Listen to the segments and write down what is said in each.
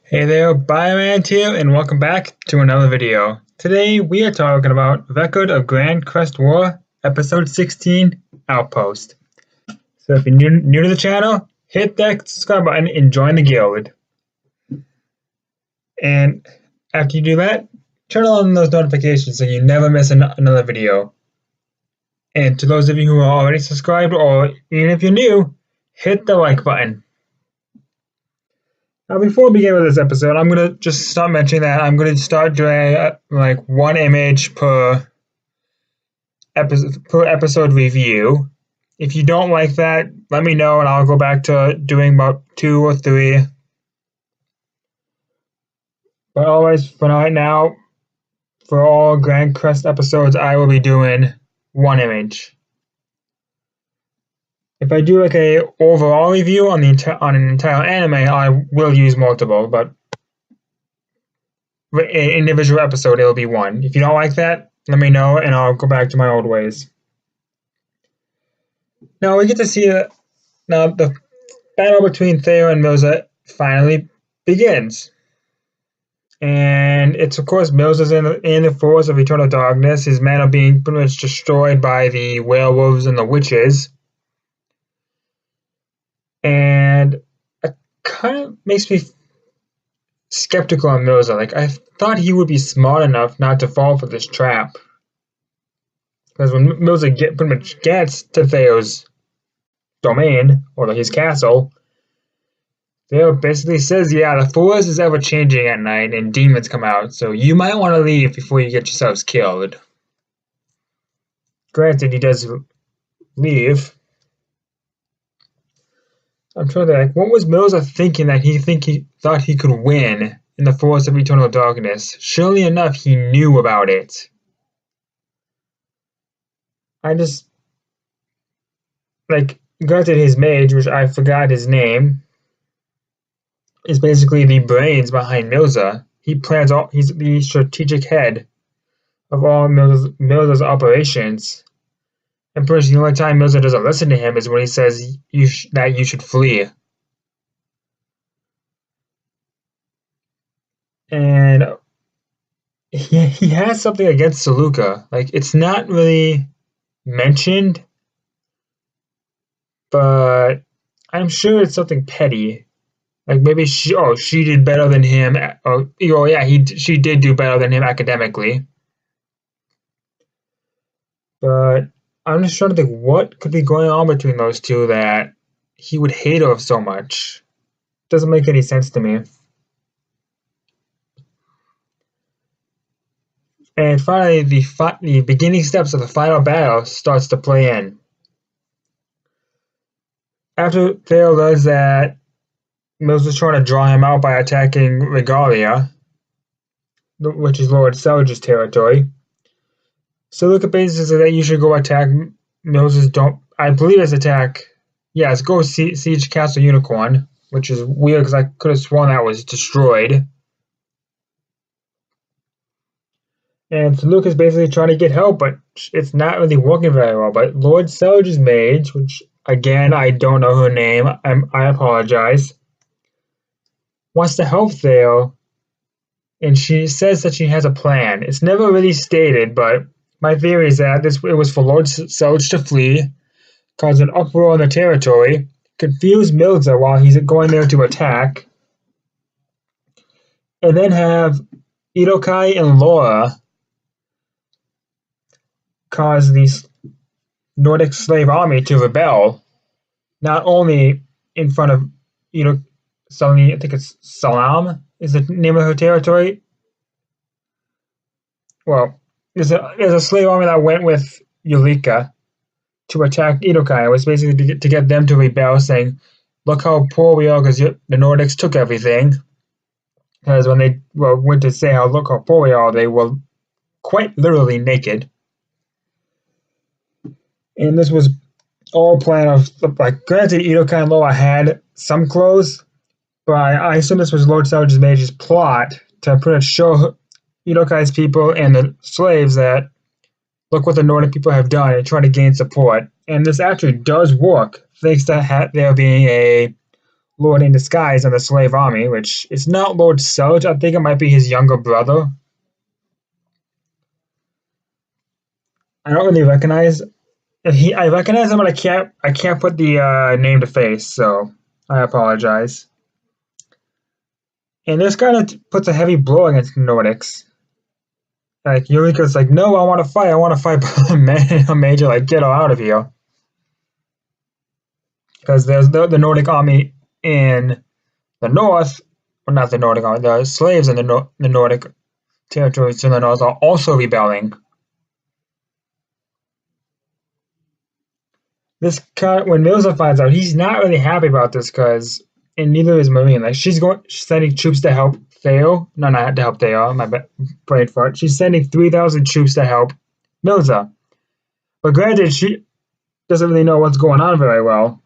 Hey there, Bioman here, and welcome back to another video. Today we are talking about Record of Grancrest War, Episode 16, Outpost. So if you're new to the channel, hit that subscribe button and join the guild. And after you do that, turn on those notifications so you never miss another video. And to those of you who are already subscribed, or even if you're new, hit the like button. Now, before we begin with this episode, I'm going to just start mentioning that I'm going to start doing like one image per episode review. If you don't like that, let me know and I'll go back to doing about 2 or 3. But always, for right now, for all Grancrest episodes, I will be doing one image. If I do like a overall review on an entire anime, I will use multiple, but an individual episode it'll be one. If you don't like that, let me know and I'll go back to my old ways. Now we get to see now the battle between Theo and Milza finally begins. And it's of course Milza's in the force of eternal darkness. His men are being pretty much destroyed by the werewolves and the witches. And it kind of makes me skeptical on Milza. Like, I thought he would be smart enough not to fall for this trap. Because when Milza pretty much gets to Theo's domain, or his castle, Theo basically says, yeah, the forest is ever changing at night and demons come out, so you might want to leave before you get yourselves killed. Granted, he does leave. I'm trying to think, what was Milza thinking that he thought he could win in the forest of eternal darkness? Surely enough, he knew about it. Granted, his mage, which I forgot his name, is basically the brains behind Milza. He's the strategic head of all Milza's operations. And pretty much the only time Milza doesn't listen to him is when he says that you should flee. And he has something against Saluka. Like, it's not really mentioned, but I'm sure it's something petty. Like maybe she did better than him. She did do better than him academically. But I'm just trying to think what could be going on between those two that he would hate her so much. Doesn't make any sense to me. And finally, the beginning steps of the final battle starts to play in. After Theo learns that Milza's trying to draw him out by attacking Regalia, which is Lord Selge's territory, Saluka basically says that you should go attack Milza's I believe it's attack. Yes, go siege Castle Unicorn, which is weird because I could have sworn that was destroyed. And Saluka is basically trying to get help, but it's not really working very well. But Lord Selge's mage, which again I don't know her name, I apologize, wants to help Theo, and she says that she has a plan. It's never really stated, but my theory is that it was for Lord Selge to flee, cause an uproar in the territory, confuse Milza while he's going there to attack, and then have Idokai and Laura cause the Nordic slave army to rebel, not only in front of I think it's Salam is the name of her territory. Well, there's a slave army that went with Eureka to attack Idokai. It was basically to get them to rebel, saying, look how poor we are because the Nordics took everything. Because when they went to say look how poor we are, they were quite literally naked. And this was all planned of, like, granted, Idokai and Loa had some clothes, but I assume this was Lord Selge's mage's plot to pretty much show Idokai's people and the slaves that look what the Nordic people have done and trying to gain support. And this actually does work, thanks to there being a lord in disguise in the slave army, which is not Lord Selge. I think it might be his younger brother. I don't really recognize I recognize him, but I can't put the name to face, so I apologize. And this kind of puts a heavy blow against the Nordics. Like Eureka's like, no, I want to fight. Major like, get her out of here, because there's the Nordic army in the north, or not the Nordic army, the slaves in the Nordic territories to the north are also rebelling. When Milza finds out, he's not really happy about this because, and neither is Marine. Like she's sending troops to help Theo. No, not to help Theo. My brain fart. She's sending 3,000 troops to help Milza. But granted, she doesn't really know what's going on very well.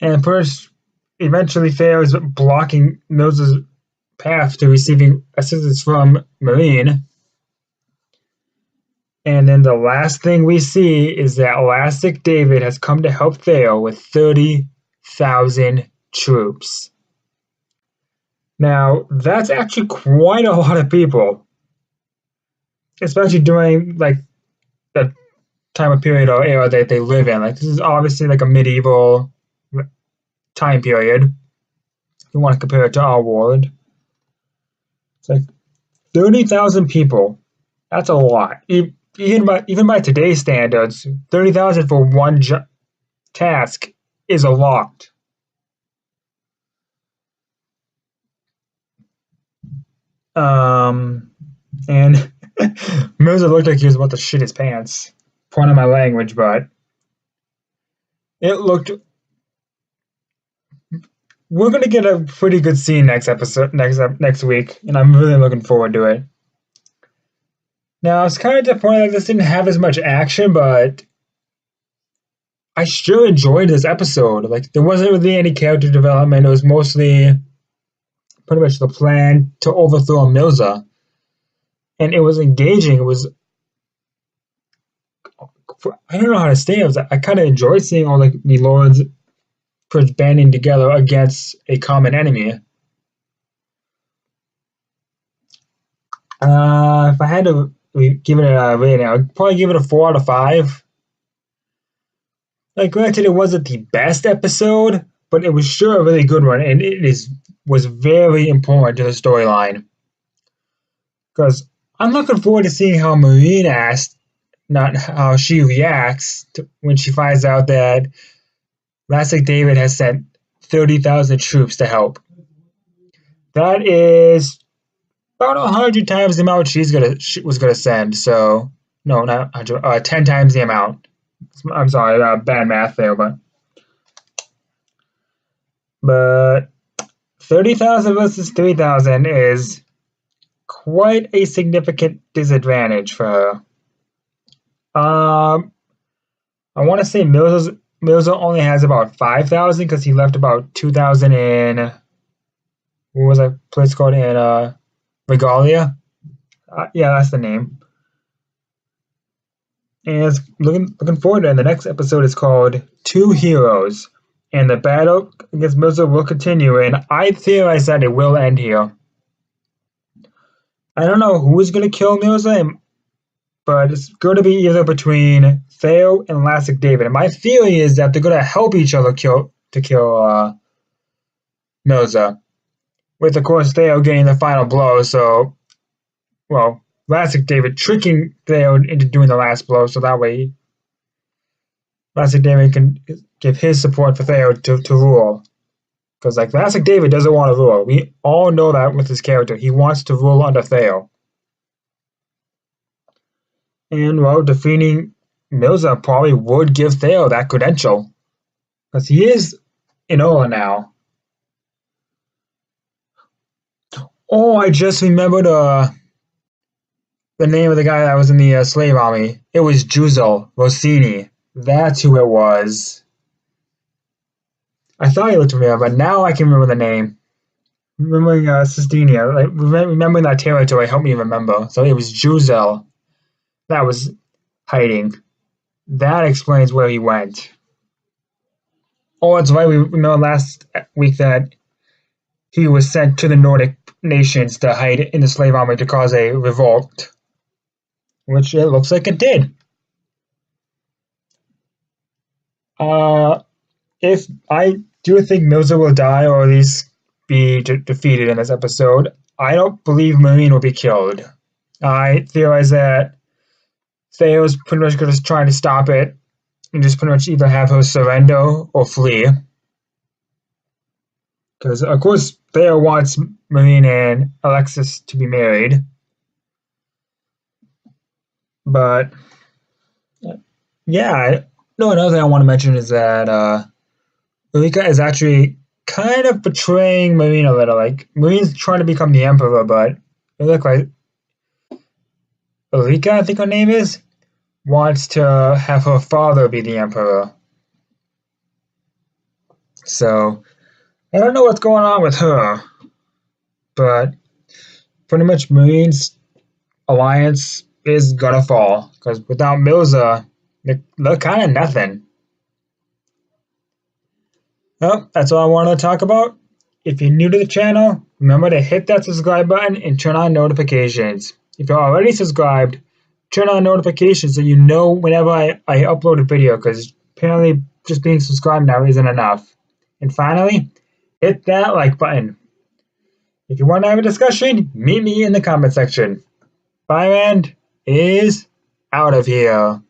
And first, eventually, Theo is blocking Milza's path to receiving assistance from Marine. And then the last thing we see is that Elastic David has come to help Theo with 30,000 troops. Now, that's actually quite a lot of people, especially during like the time of period or era that they live in. Like this is obviously like a medieval time period. If you want to compare it to our world, it's like 30,000 people. That's a lot. Even by today's standards, 30,000 for one task is a lot. And Milza looked like he was about to shit his pants. Pardon my language, but it looked. We're gonna get a pretty good scene next week, and I'm really looking forward to it. Now, I was kind of disappointed that this didn't have as much action, but I sure enjoyed this episode. Like, there wasn't really any character development. It was mostly pretty much the plan to overthrow Milza. And it was engaging. It was, I don't know how to say it. I kind of enjoyed seeing all the lords banding together against a common enemy. If I had to give it a rating, I'd probably give it a 4 out of 5. Like, granted, it wasn't the best episode, but it was sure a really good one, and was very important to the storyline. Because I'm looking forward to seeing how Marine acts, not how she reacts when she finds out that Elastic David has sent 30,000 troops to help. That is about 100 times the amount she was gonna send. So no, not 100. 10 times the amount. I'm sorry, bad math there, but 30,000 versus 3,000 is quite a significant disadvantage for her. I want to say Milza only has about 5,000 because he left about 2,000 in, what was that place called, in Regalia? Yeah, that's the name. And looking forward to it. And the next episode is called Two Heroes. And the battle against Milza will continue. And I theorize that it will end here. I don't know who's going to kill Milza, but it's going to be either between Theo and Elastic David. And my theory is that they're going to help each other kill Milza. With, of course, Theo getting the final blow. So, well, Elastic David tricking Theo into doing the last blow, so that way Elastic David can give his support for Theo to rule. Because, like, Elastic David doesn't want to rule. We all know that with his character. He wants to rule under Theo. And, well, defeating Milza probably would give Theo that credential. Because he is in Ola now. Oh, I just remembered the name of the guy that was in the slave army. It was Juzel Rossini. That's who it was. I thought he looked familiar, but now I can remember the name. Remembering Sistenia, like remembering that territory helped me remember. So it was Juzel that was hiding. That explains where he went. Oh, that's right. We remember last week that he was sent to the Nordic nations to hide in the slave army to cause a revolt, which it looks like it did. If I do think Milza will die or at least be defeated in this episode, I don't believe Marine will be killed. I theorize that Theo's pretty much just trying to stop it and just pretty much either have her surrender or flee. Because, of course, Theo wants Marine and Alexis to be married. But, yeah, no, another thing I want to mention is that Ulrika is actually kind of betraying Marine a little. Like, Marine's trying to become the Emperor, but it looks like Ulrika, I think her name is, wants to have her father be the Emperor. So, I don't know what's going on with her, but pretty much Marine's alliance is gonna fall, because without Milza, they're kind of nothing. Well, that's all I wanted to talk about. If you're new to the channel, remember to hit that subscribe button and turn on notifications. If you're already subscribed, turn on notifications so you know whenever I upload a video, because apparently just being subscribed now isn't enough. And finally, hit that like button. If you want to have a discussion, meet me in the comment section. Byron is out of here.